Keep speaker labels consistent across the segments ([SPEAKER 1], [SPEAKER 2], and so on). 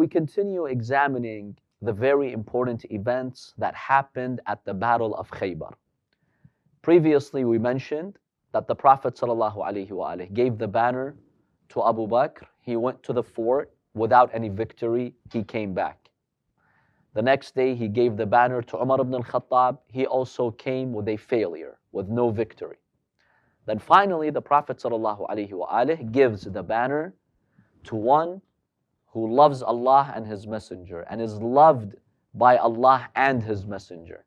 [SPEAKER 1] we continue examining the very important events that happened at the Battle of Khaybar. Previously, we mentioned that the Prophet ﷺ gave the banner to Abu Bakr. He went to the fort without any victory. He came back. The next day, he gave the banner to Umar ibn al-Khattab. He also came with a failure, with no victory. Then finally, the Prophet ﷺ gives the banner to one who loves Allah and His Messenger and is loved by Allah and His Messenger.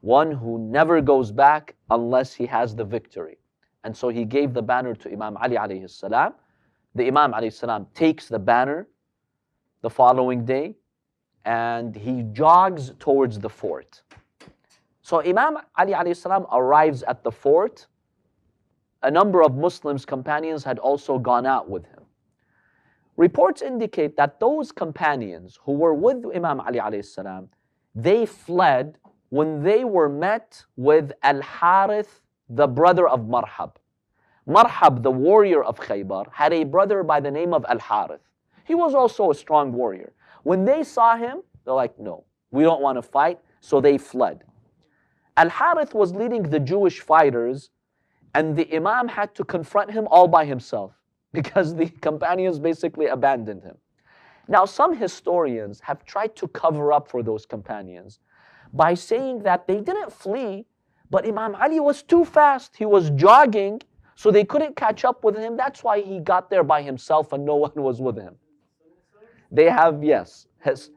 [SPEAKER 1] One who never goes back unless he has the victory. And so he gave the banner to Imam Ali alayhi salam. The Imam alayhi salam takes the banner the following day and he jogs towards the fort. So Imam Ali alayhi salam arrives at the fort. A number of Muslims, companions, had also gone out with him. Reports indicate that those companions who were with Imam Ali alayhi salam, they fled when they were met with al-Harith, the brother of Marhab. Marhab, the warrior of Khaybar, had a brother by the name of al-Harith. He was also a strong warrior. When they saw him, they're like, no, we don't want to fight, so they fled. Al-Harith was leading the Jewish fighters, and the Imam had to confront him all by himself because the companions basically abandoned him. Now, some historians have tried to cover up for those companions by saying that they didn't flee, but Imam Ali was too fast. He was jogging, so they couldn't catch up with him. That's why he got there by himself and no one was with him. They have, yes. It's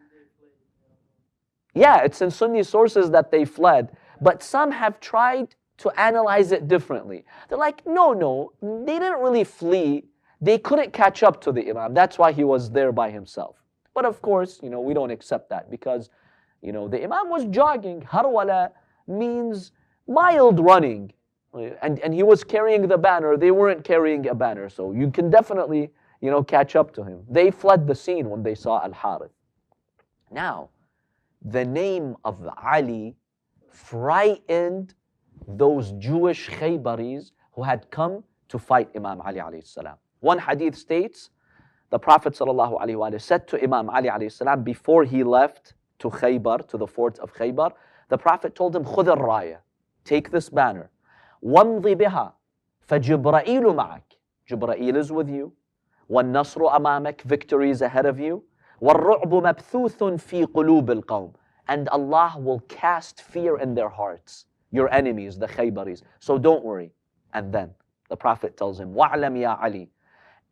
[SPEAKER 1] in Sunni sources that they fled, but some have tried to analyze it differently. They're like, no, they didn't really flee. They couldn't catch up to the Imam. That's why he was there by himself. But of course, we don't accept that because, the Imam was jogging. Harwala means mild running. And he was carrying the banner. They weren't carrying a banner. So you can definitely, catch up to him. They fled the scene when they saw al-Harith. Now, the name of Ali frightened those Jewish Khaybaris who had come to fight Imam Ali alayhi salam. One hadith states, the Prophet sallallahu alaihi wasallam said to Imam Ali alayhi salam before he left to Khaybar, to the fort of Khaybar, the Prophet told him, خُذ الراية, take this banner, وَامْضِ بِهَا فَجِبْرَائِيلُ مَعَكَ, Jibreel is with you, وَالنَّصْرُ أَمَامَكَ, victory is ahead of you, وَالرُّعْبُ مَبْثُوثٌ فِي قُلُوبِ الْقَوْمِ, and Allah will cast fear in their hearts, your enemies, the Khaybaris, so don't worry. And then the Prophet tells him, وَعْلَمْ يَا عَلِي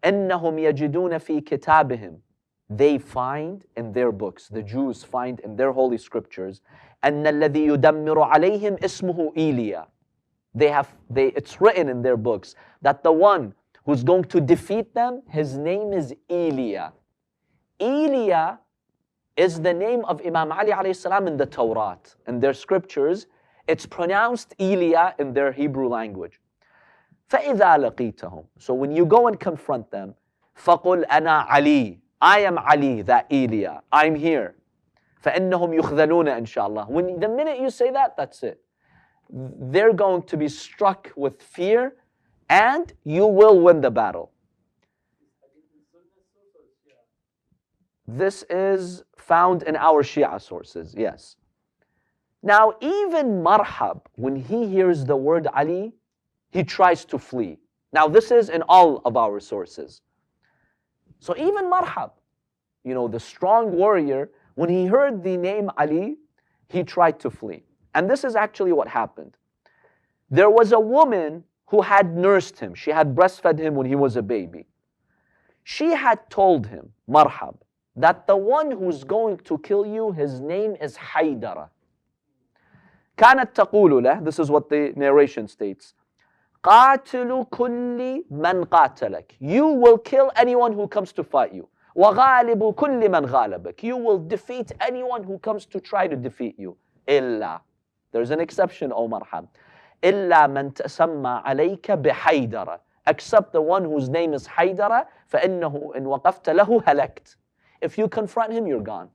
[SPEAKER 1] إِنَّهُمْ يَجِدُونَ فِي كِتَابِهِمْ, they find in their books, the Jews find in their holy scriptures, أَنَّ الَّذِي يُدَمِّرُ عَلَيْهِمْ اسْمُهُ إِيلِيَا, it's written in their books that the one who's going to defeat them, his name is Elia. Elia is the name of Imam Ali alayhi salam in the Torah. In their scriptures, it's pronounced Elia in their Hebrew language. فَإِذَا لَقِيتَهُمْ, so when you go and confront them, فَقُلْ أَنَا عَلِي, I am Ali, that Elia, I'm here. فَإِنَّهُمْ يُخْذَلُونَ إِنشَاءَ, the minute you say that, that's it. They're going to be struck with fear and you will win the battle. This is found in our Shia sources, yes. Now, even Marhab, when he hears the word Ali, he tries to flee. Now, this is in all of our sources. So even Marhab, the strong warrior, when he heard the name Ali, he tried to flee. And this is actually what happened. There was a woman who had nursed him. She had breastfed him when he was a baby. She had told him, Marhab, that the one who's going to kill you, his name is Haider. كانت تقول له, this is what the narration states, قاتل كل من قاتلك, you will kill anyone who comes to fight you. وغالب كل من غالبك, you will defeat anyone who comes to try to defeat you. إلا, there's an exception, O Marhab, إلا من تسمى عليك بحيدر, except the one whose name is Haider, فإنه إن وقفت له هلكت. If you confront him, you're gone.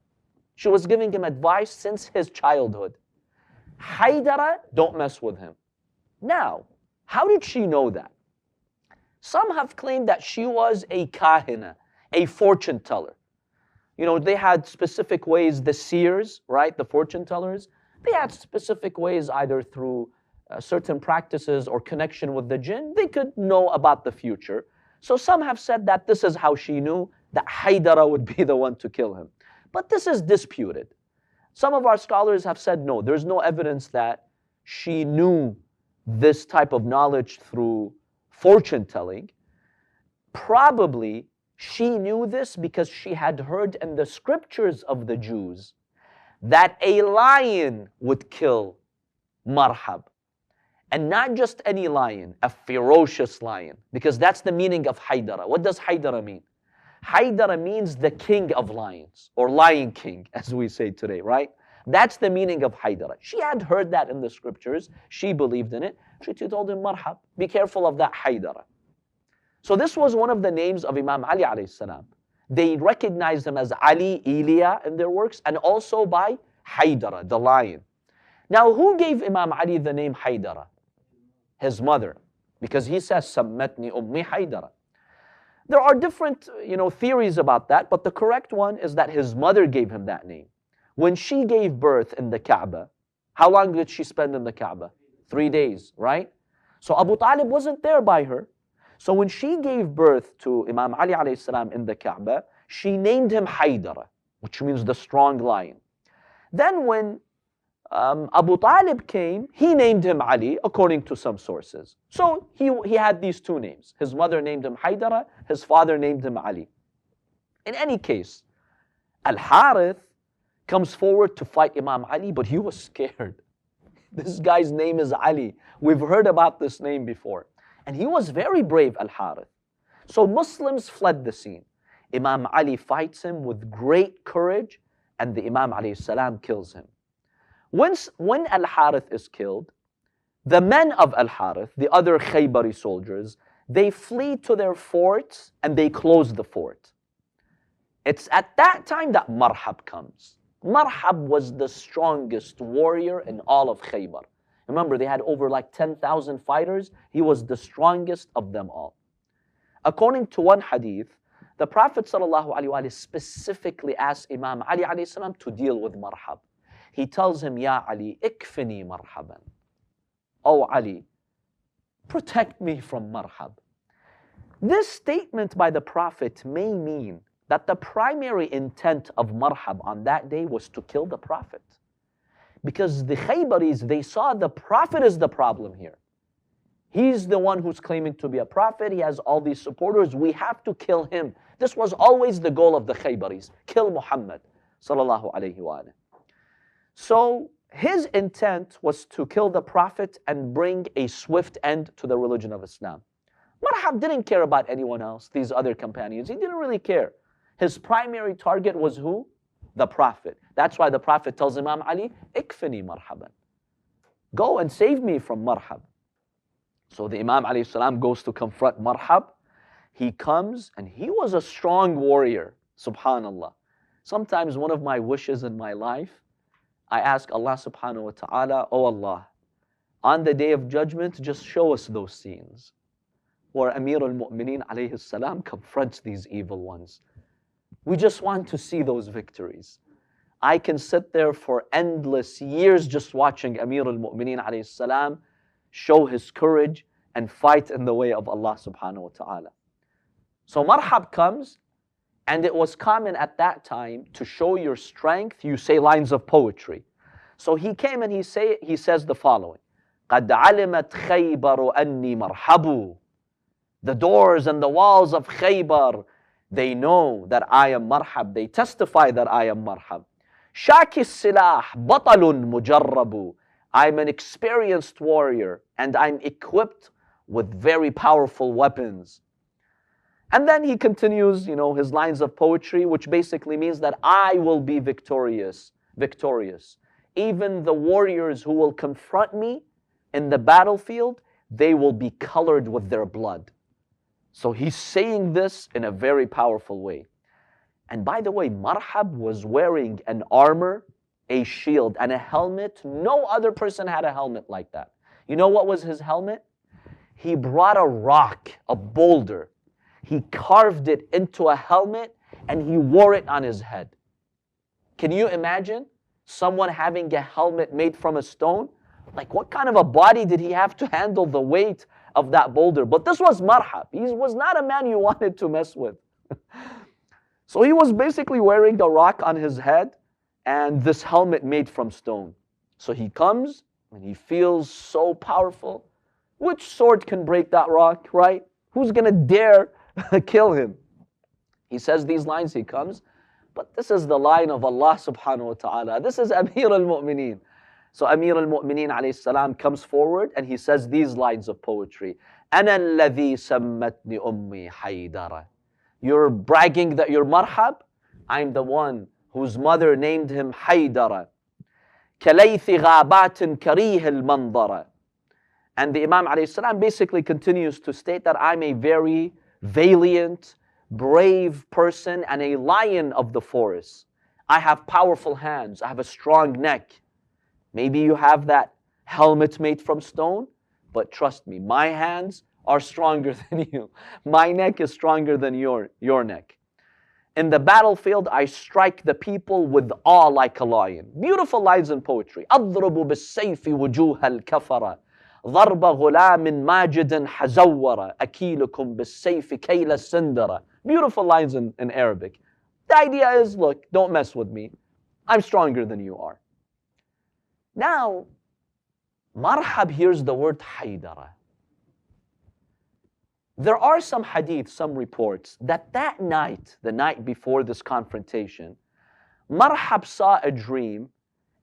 [SPEAKER 1] She was giving him advice since his childhood. Haider, don't mess with him. Now, how did she know that? Some have claimed that she was a kahina, a fortune teller. You know, they had specific ways, the seers, right, the fortune tellers, they had specific ways either through certain practices or connection with the jinn, they could know about the future. So some have said that this is how she knew that Haider would be the one to kill him. But this is disputed. Some of our scholars have said no, there's no evidence that she knew this type of knowledge through fortune telling. Probably she knew this because she had heard in the scriptures of the Jews that a lion would kill Marhab. And not just any lion, a ferocious lion, because that's the meaning of Haider. What does Haider mean? Haider means the king of lions, or lion king, as we say today, right? That's the meaning of Haider. She had heard that in the scriptures. She believed in it. She told him, Marhab, be careful of that Haider. So this was one of the names of Imam Ali alayhi salam. They recognized him as Ali, Elia in their works, and also by Haider, the lion. Now, who gave Imam Ali the name Haider? His mother, because he says, Sammatni ummi Haider. There are different, theories about that, but the correct one is that his mother gave him that name. When she gave birth in the Kaaba, how long did she spend in the Kaaba? 3 days, right? So Abu Talib wasn't there by her. So when she gave birth to Imam Ali alayhi salam in the Kaaba, she named him Haider, which means the strong lion. Then when Abu Talib came, he named him Ali, according to some sources. So he had these two names. His mother named him Haider, his father named him Ali. In any case, al-Harith comes forward to fight Imam Ali, but he was scared. This guy's name is Ali. We've heard about this name before. And he was very brave, al-Harith. So Muslims fled the scene. Imam Ali fights him with great courage, and the Imam alayhi salam kills him. When al-Harith is killed, the men of al-Harith, the other Khaybari soldiers, they flee to their forts and they close the fort. It's at that time that Marhab comes. Marhab was the strongest warrior in all of Khaybar. Remember, they had over like 10,000 fighters. He was the strongest of them all. According to one hadith, the Prophet ﷺ specifically asked Imam Ali alayhi salam to deal with Marhab. He tells him, Ya Ali, ikfini marhaban. Oh Ali, protect me from Marhab. This statement by the Prophet may mean that the primary intent of Marhab on that day was to kill the Prophet. Because the Khaybaris, they saw the Prophet is the problem here. He's the one who's claiming to be a prophet. He has all these supporters. We have to kill him. This was always the goal of the Khaybaris. Kill Muhammad sallallahu alayhi wa alayhi. So his intent was to kill the Prophet and bring a swift end to the religion of Islam. Marhab didn't care about anyone else, these other companions. He didn't really care. His primary target was who? The Prophet. That's why the Prophet tells Imam Ali, ikfini marhaban. Go and save me from Marhab. So the Imam alayhi salam goes to confront Marhab. He comes and he was a strong warrior, subhanallah. Sometimes one of my wishes in my life, I ask Allah subhanahu wa ta'ala, oh Allah, on the day of judgment, just show us those scenes where Amir al-Mu'mineen alayhi salam confronts these evil ones. We just want to see those victories. I can sit there for endless years just watching Amir al-Mu'mineen alayhi salam show his courage and fight in the way of Allah subhanahu wa ta'ala. So Marhab comes, and it was common at that time to show your strength, you say lines of poetry. So he came and he says the following, قَدْ عَلِمَتْ خَيْبَرُ أَنِّي مَرْحَبُ. The doors and the walls of Khaybar, they know that I am Marhab. They testify that I am Marhab. شَاكِ السِّلَاحِ بَطَلٌ مُجَرَّبُ. I'm an experienced warrior and I'm equipped with very powerful weapons. And then he continues, his lines of poetry, which basically means that I will be victorious. Even the warriors who will confront me in the battlefield, they will be colored with their blood. So he's saying this in a very powerful way. And by the way, Marhab was wearing an armor, a shield, and a helmet. No other person had a helmet like that. You know what was his helmet? He brought a rock, a boulder. He carved it into a helmet, and he wore it on his head. Can you imagine someone having a helmet made from a stone? Like, what kind of a body did he have to handle the weight of that boulder? But this was Marhab. He was not a man you wanted to mess with. So he was basically wearing a rock on his head and this helmet made from stone. So he comes and he feels so powerful. Which sword can break that rock, right? Who's going to dare kill him? He says these lines, he comes. But this is the line of Allah subhanahu wa ta'ala. This is Amir al-Mu'mineen. So Amir al-Mu'mineen alayhi salam comes forward and he says these lines of poetry. أَنَا الَّذِي سَمَّتْنِ أُمِّي حَيْدَرًا. You're bragging that you're Marhab? I'm the one whose mother named him Haider. كَلَيْثِ غَابَاتٍ كَرِيهِ الْمَنْظَرَ. And the Imam alayhi salam basically continues to state that I'm a very valiant, brave person and a lion of the forest. I have powerful hands. I have a strong neck. Maybe you have that helmet made from stone, but trust me, my hands are stronger than you. My neck is stronger than your neck. In the battlefield, I strike the people with awe like a lion. Beautiful lines in poetry. أضرب بالسيف وجوه الكفرة ضرب غلام ماجد حزورة أكيلكم بالسيف كيل السندرة. Beautiful lines in Arabic. The idea is, look, don't mess with me. I'm stronger than you are. Now, Marhab hears the word Haider. There are some hadith, some reports, that night, the night before this confrontation, Marhab saw a dream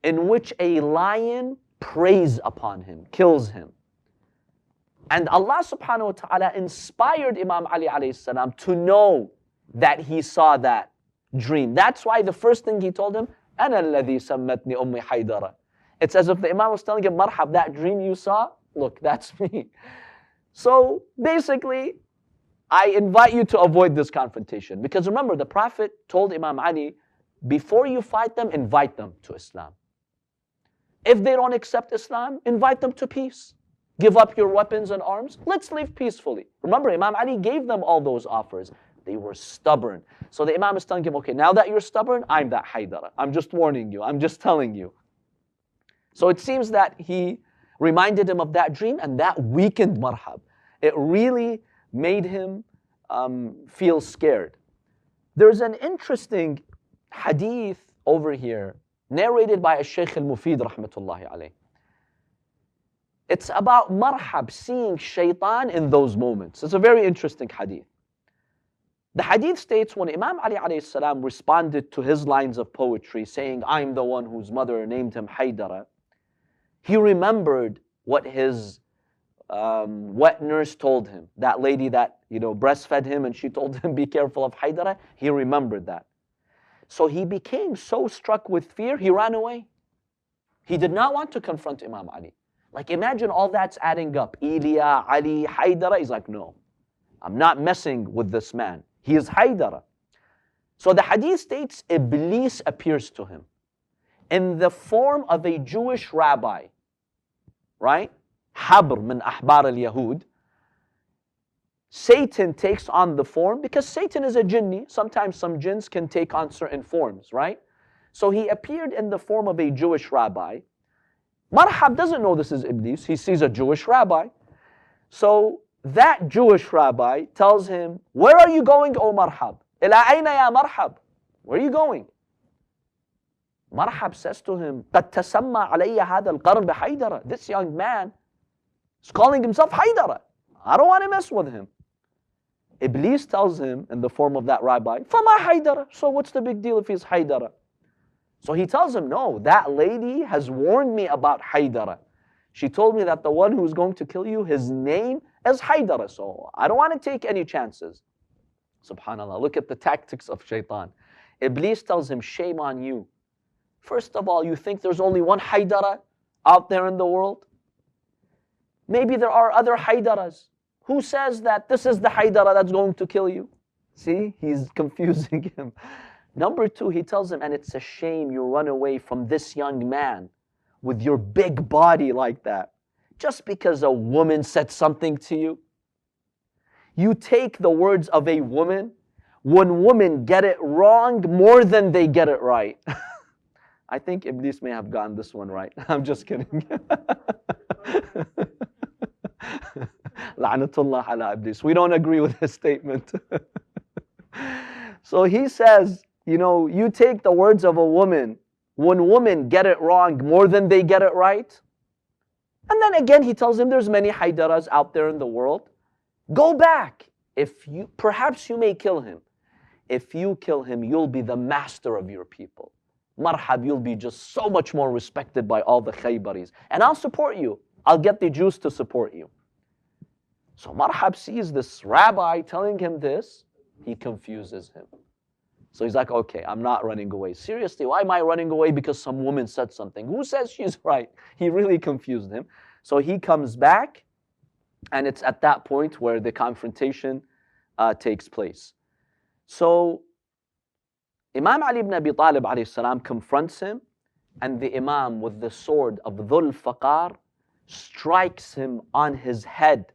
[SPEAKER 1] in which a lion preys upon him, kills him. And Allah subhanahu wa ta'ala inspired Imam Ali alayhi salam to know that he saw that dream. That's why the first thing he told him, أَنَا الَّذِي سَمَّتْنِ أُمِّي حَيْدَرًا. It's as if the Imam was telling him, Marhab, that dream you saw, look, that's me. So basically, I invite you to avoid this confrontation. Because remember, the Prophet told Imam Ali, before you fight them, invite them to Islam. If they don't accept Islam, invite them to peace. Give up your weapons and arms. Let's live peacefully. Remember, Imam Ali gave them all those offers. They were stubborn. So the Imam is telling him, okay, now that you're stubborn, I'm that Haider. I'm just warning you. I'm just telling you. So it seems that he reminded him of that dream, and that weakened Marhab. It really made him feel scared. There's an interesting hadith over here, narrated by Shaykh al-Mufid rahmatullahi alayh. It's about Marhab seeing shaitan in those moments. It's a very interesting hadith. The hadith states when Imam Ali alayhi salam responded to his lines of poetry saying, I'm the one whose mother named him Haider, he remembered what his wet nurse told him. That lady that breastfed him and she told him, be careful of Haider. He remembered that. So he became so struck with fear, he ran away. He did not want to confront Imam Ali. Like, imagine all that's adding up. Ilya, Ali, Haider. He's like, no, I'm not messing with this man. He is Haider. So the hadith states Iblees appears to him in the form of a Jewish rabbi, right? Habr min ahbar al-Yahud. Satan takes on the form, because Satan is a jinni. Sometimes some jinns can take on certain forms, right? So he appeared in the form of a Jewish rabbi. Marhab doesn't know this is Iblees. He sees a Jewish rabbi. So that Jewish rabbi tells him, where are you going, O Marhab? Ila ayna ya Marhab? Where are you going? Marhab says to him, قَدْ تَسَمَّى عَلَيَّ هَذَا الْقَرْنْ بِحَيْدَرَ. This young man is calling himself Haider. I don't want to mess with him. Iblees tells him in the form of that rabbi, فَمَا Haider? So what's the big deal if he's Haider? So he tells him, no, that lady has warned me about Haider. She told me that the one who's going to kill you, his name is Haider. So I don't want to take any chances. Subhanallah, look at the tactics of shaitan. Iblees tells him, shame on you. First of all, you think there's only one Haider out there in the world? Maybe there are other Haidaras. Who says that this is the Haider that's going to kill you? See, he's confusing him. Number two, he tells him, and it's a shame you run away from this young man with your big body like that, just because a woman said something to you. You take the words of a woman when women get it wrong more than they get it right. I think Iblees may have gotten this one right. I'm just kidding. La'natullah ala Iblees. We don't agree with his statement. So he says, you know, you take the words of a woman when women get it wrong more than they get it right. And then again, he tells him there's many Haidaras out there in the world. Go back. Perhaps you may kill him. If you kill him, you'll be the master of your people. Marhab, you'll be just so much more respected by all the Khaybarians. And I'll support you. I'll get the Jews to support you. So Marhab sees this rabbi telling him this. He confuses him. So he's like, okay, I'm not running away. Seriously, why am I running away? Because some woman said something. Who says she's right? He really confused him. So he comes back, and it's at that point where the confrontation takes place. So Imam Ali ibn Abi Talib alayhi salam confronts him, and the Imam with the sword of Dhul Faqar strikes him on his head.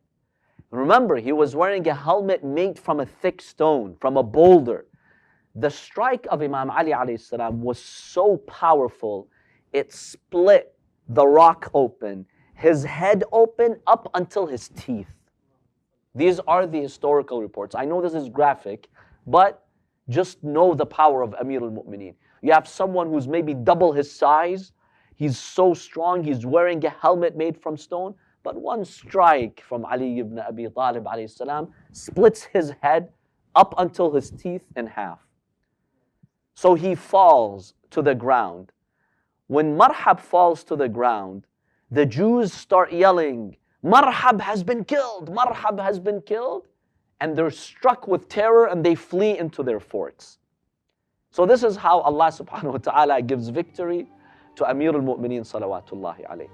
[SPEAKER 1] Remember, he was wearing a helmet made from a thick stone, from a boulder. The strike of Imam Ali alayhi salam was so powerful, it split the rock open, his head open up until his teeth. These are the historical reports. I know this is graphic, but just know the power of Amir al-Mu'mineen. You have someone who's maybe double his size. He's so strong. He's wearing a helmet made from stone. But one strike from Ali ibn Abi Talib alayhi salam splits his head up until his teeth in half. So he falls to the ground. When Marhab falls to the ground, the Jews start yelling, Marhab has been killed, Marhab has been killed. And they're struck with terror and they flee into their forts. So this is how Allah subhanahu wa ta'ala gives victory to Amir al-Mu'mineen salawatullahi alayhi.